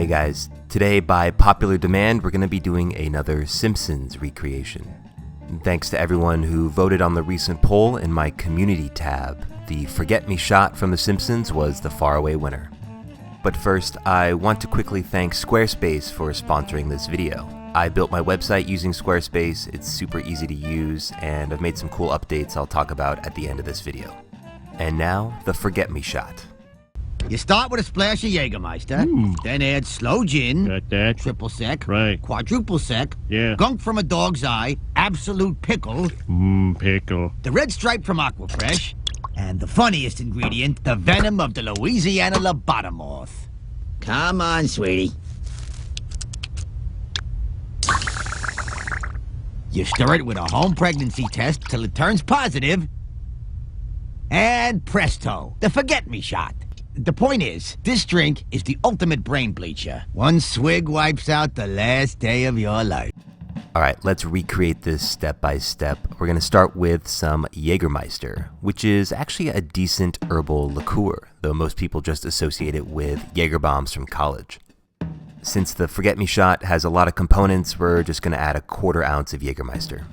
Hey guys, today by popular demand we're going to be doing another Simpsons recreation. Thanks to everyone who voted on the recent poll in my community tab, the Forget Me shot from The Simpsons was the faraway winner. But first, I want to quickly thank Squarespace for sponsoring this video. I built my website using Squarespace, it's super easy to use, and I've made some cool updates I'll talk about at the end of this video. And now, the Forget Me shot. You start with a splash of Jagermeister, then add slow gin, Got that. triple sec, Right. quadruple sec, Yeah. gunk from a dog's eye, absolute pickle, Pickle. the red stripe from Aquafresh, and the funniest ingredient, the venom of the Louisiana lobotomoth. Come on, sweetie. You stir it with a home pregnancy test till it turns positive, and presto, the forget-me shot. The point is, this drink is the ultimate brain bleacher. One swig wipes out the last day of your life. Alright, let's recreate this step by step. We're going to start with some Jagermeister, which is actually a decent herbal liqueur, though most people just associate it with Jaeger bombs from college. Since the Forget Me shot has a lot of components, we're just going to add a 1/4 ounce of Jagermeister.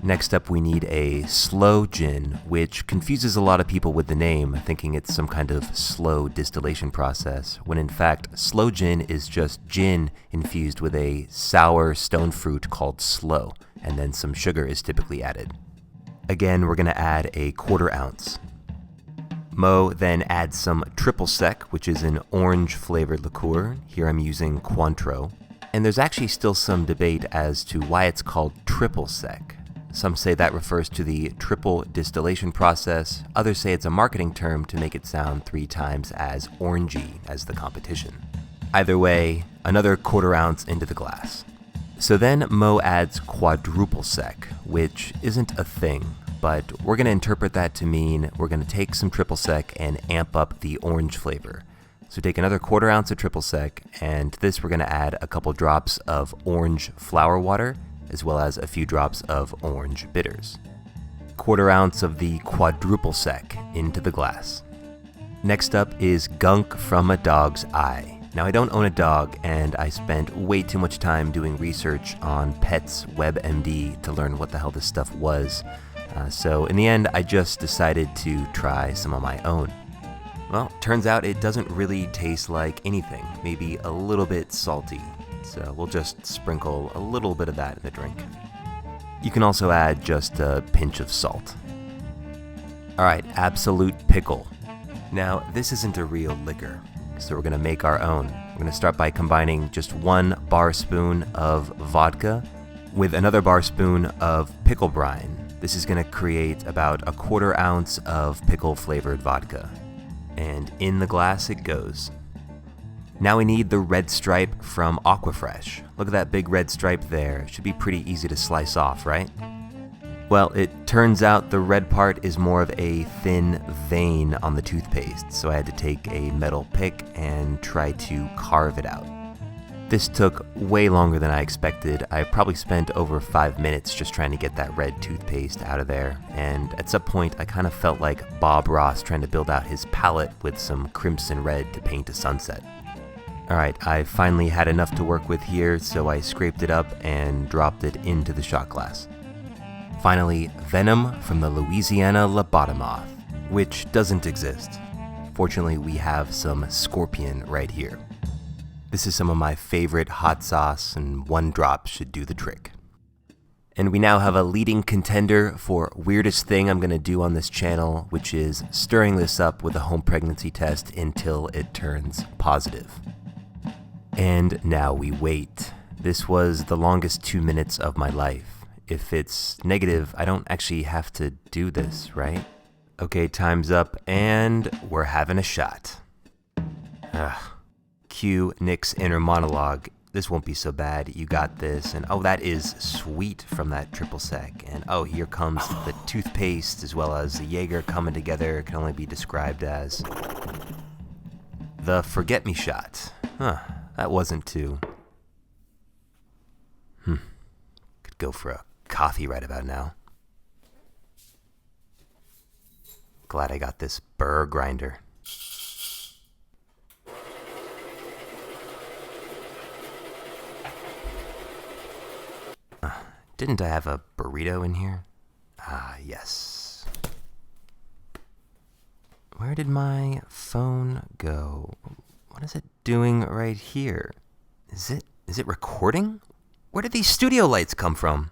Next up, we need a slow gin, which confuses a lot of people with the name, thinking it's some kind of slow distillation process, when in fact, slow gin is just gin infused with a sour stone fruit called sloe, and then some sugar is typically added. Again, we're going to add a 1/4 ounce. Mo then adds some triple sec, which is an orange-flavored liqueur. Here I'm using Cointreau. And there's actually still some debate as to why it's called triple sec. Some say that refers to the triple distillation process. Others say it's a marketing term to make it sound 3 times as orangey as the competition. Either way, another 1/4 ounce into the glass. So then Mo adds quadruple sec, which isn't a thing, but we're going to interpret that to mean we're going to take some triple sec and amp up the orange flavor. So take another 1/4 ounce of triple sec, and to this we're going to add a couple drops of orange flower water, as well as a few drops of orange bitters. 1/4 ounce of the quadruple sec into the glass. Next up is gunk from a dog's eye. Now I don't own a dog, and I spent way too much time doing research on Pets WebMD to learn what the hell this stuff was. So in the end, I just decided to try some of my own. Well, turns out it doesn't really taste like anything, maybe a little bit salty. So we'll just sprinkle a little bit of that in the drink. You can also add just a pinch of salt. Alright, absolute pickle. Now, this isn't a real liquor, so we're going to make our own. We're going to start by combining just 1 bar spoon of vodka with another bar spoon of pickle brine. This is going to create about a 1/4 ounce of pickle-flavored vodka. And in the glass it goes. Now we need the red stripe from Aquafresh. Look at that big red stripe there. It should be pretty easy to slice off, right? Well, it turns out the red part is more of a thin vein on the toothpaste, so I had to take a metal pick and try to carve it out. This took way longer than I expected. I probably spent over 5 minutes just trying to get that red toothpaste out of there, and at some point I kind of felt like Bob Ross trying to build out his palette with some crimson red to paint a sunset. Alright, I finally had enough to work with here, so I scraped it up and dropped it into the shot glass. Finally, venom from the Louisiana lobotomoth, which doesn't exist. Fortunately, we have some scorpion right here. This is some of my favorite hot sauce, and 1 drop should do the trick. And we now have a leading contender for weirdest thing I'm going to do on this channel, which is stirring this up with a home pregnancy test until it turns positive. And now we wait. This was the longest 2 minutes of my life. If it's negative, I don't actually have to do this, right? Okay, time's up, and we're having a shot. Cue Nick's inner monologue. This won't be so bad, you got this, and oh, that is sweet from that triple sec, and oh, here comes the toothpaste as well as the Jaeger coming together. It can only be described as the Forget Me shot. That wasn't too... Could go for a coffee right about now. Glad I got this burr grinder. Didn't I have a burrito in here? Ah, yes. Where did my phone go? What is it doing right here? Is it recording? Where did these studio lights come from?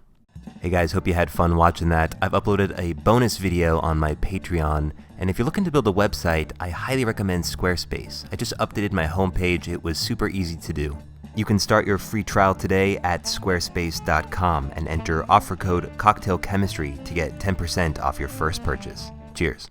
Hey guys, hope you had fun watching that. I've uploaded a bonus video on my Patreon, and if you're looking to build a website, I highly recommend Squarespace. I just updated my homepage. It was super easy to do. You can start your free trial today at squarespace.com and enter offer code CocktailChemistry to get 10% off your first purchase. Cheers.